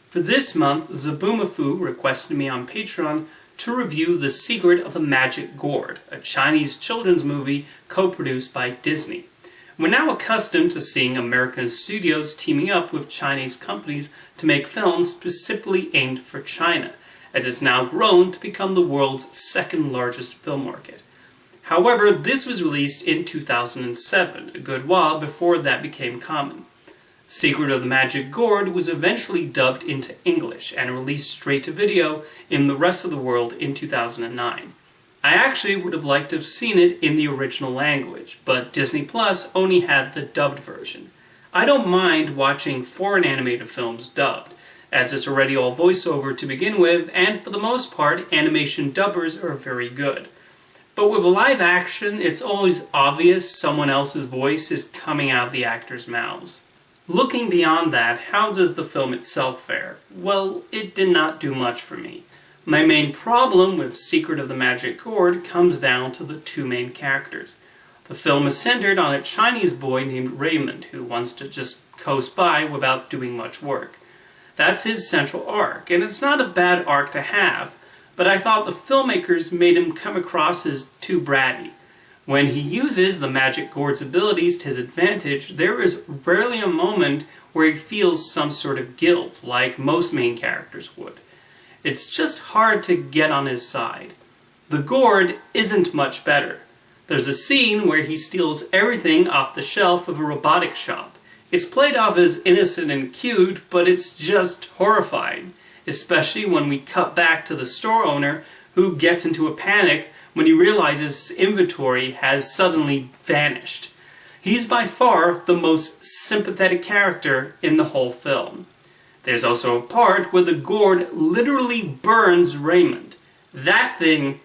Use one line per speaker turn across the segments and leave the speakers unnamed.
For this month, Zaboomafoo requested me on Patreon to review The Secret of the Magic Gourd, a Chinese children's movie co-produced by Disney. We're now accustomed to seeing American studios teaming up with Chinese companies to make films specifically aimed for China, as it's now grown to become the world's second largest film market. However, this was released in 2007, a good while before that became common. Secret of the Magic Gourd was eventually dubbed into English and released straight to video in the rest of the world in 2009. I actually would have liked to have seen it in the original language, but Disney Plus only had the dubbed version. I don't mind watching foreign animated films dubbed, as it's already all voiceover to begin with, and for the most part, animation dubbers are very good. But with live action, it's always obvious someone else's voice is coming out of the actors' mouths. Looking beyond that, how does the film itself fare? Well, it did not do much for me. My main problem with Secret of the Magic Gourd comes down to the two main characters. The film is centered on a Chinese boy named Raymond who wants to just coast by without doing much work. That's his central arc, and it's not a bad arc to have, but I thought the filmmakers made him come across as too bratty. When he uses the Magic Gourd's abilities to his advantage, there is rarely a moment where he feels some sort of guilt, like most main characters would. It's just hard to get on his side. The Gourd isn't much better. There's a scene where he steals everything off the shelf of a robotics shop. It's played off as innocent and cute, but it's just horrifying, especially when we cut back to the store owner who gets into a panic when he realizes his inventory has suddenly vanished. He's by far the most sympathetic character in the whole film. There's also a part where the Gourd literally burns Raymond. That thing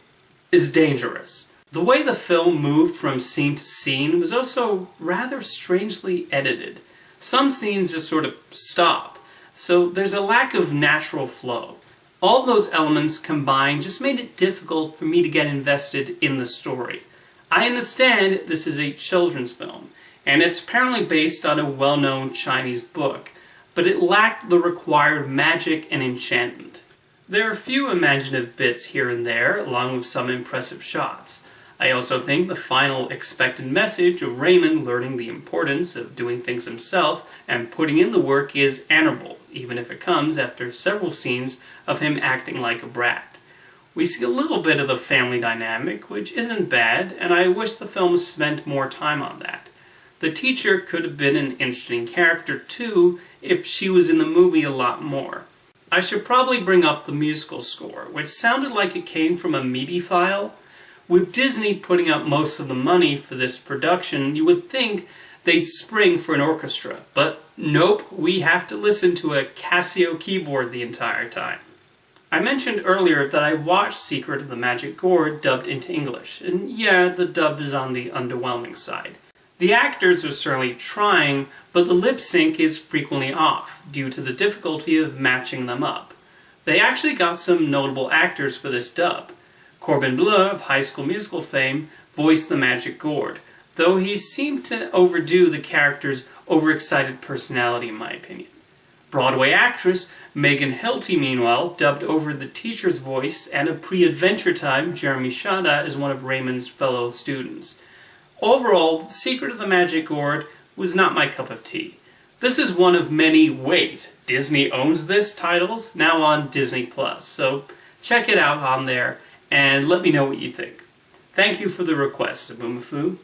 is dangerous. The way the film moved from scene to scene was also rather strangely edited. Some scenes just sort of stop, so there's a lack of natural flow. All those elements combined just made it difficult for me to get invested in the story. I understand this is a children's film, and it's apparently based on a well-known Chinese book, but it lacked the required magic and enchantment. There are a few imaginative bits here and there, along with some impressive shots. I also think the final expected message of Raymond learning the importance of doing things himself and putting in the work is admirable, even if it comes after several scenes of him acting like a brat. We see a little bit of the family dynamic, which isn't bad, and I wish the film spent more time on that. The teacher could have been an interesting character too if she was in the movie a lot more. I should probably bring up the musical score, which sounded like it came from a MIDI file. With Disney putting up most of the money for this production, you would think they'd spring for an orchestra, but nope, we have to listen to a Casio keyboard the entire time. I mentioned earlier that I watched Secret of the Magic Gourd dubbed into English, and yeah, the dub is on the underwhelming side. The actors are certainly trying, but the lip sync is frequently off, due to the difficulty of matching them up. They actually got some notable actors for this dub. Corbin Bleu of High School Musical fame voiced the Magic Gourd, though he seemed to overdo the character's overexcited personality in my opinion. Broadway actress Megan Hilty, meanwhile, dubbed over the teacher's voice, and a pre-Adventure Time Jeremy Shada as one of Raymond's fellow students. Overall, The Secret of the Magic Gourd was not my cup of tea. This is one of many "Wait, Disney owns this" titles now on Disney Plus, so check it out on there and let me know what you think. Thank you for the request, Zaboomafoo.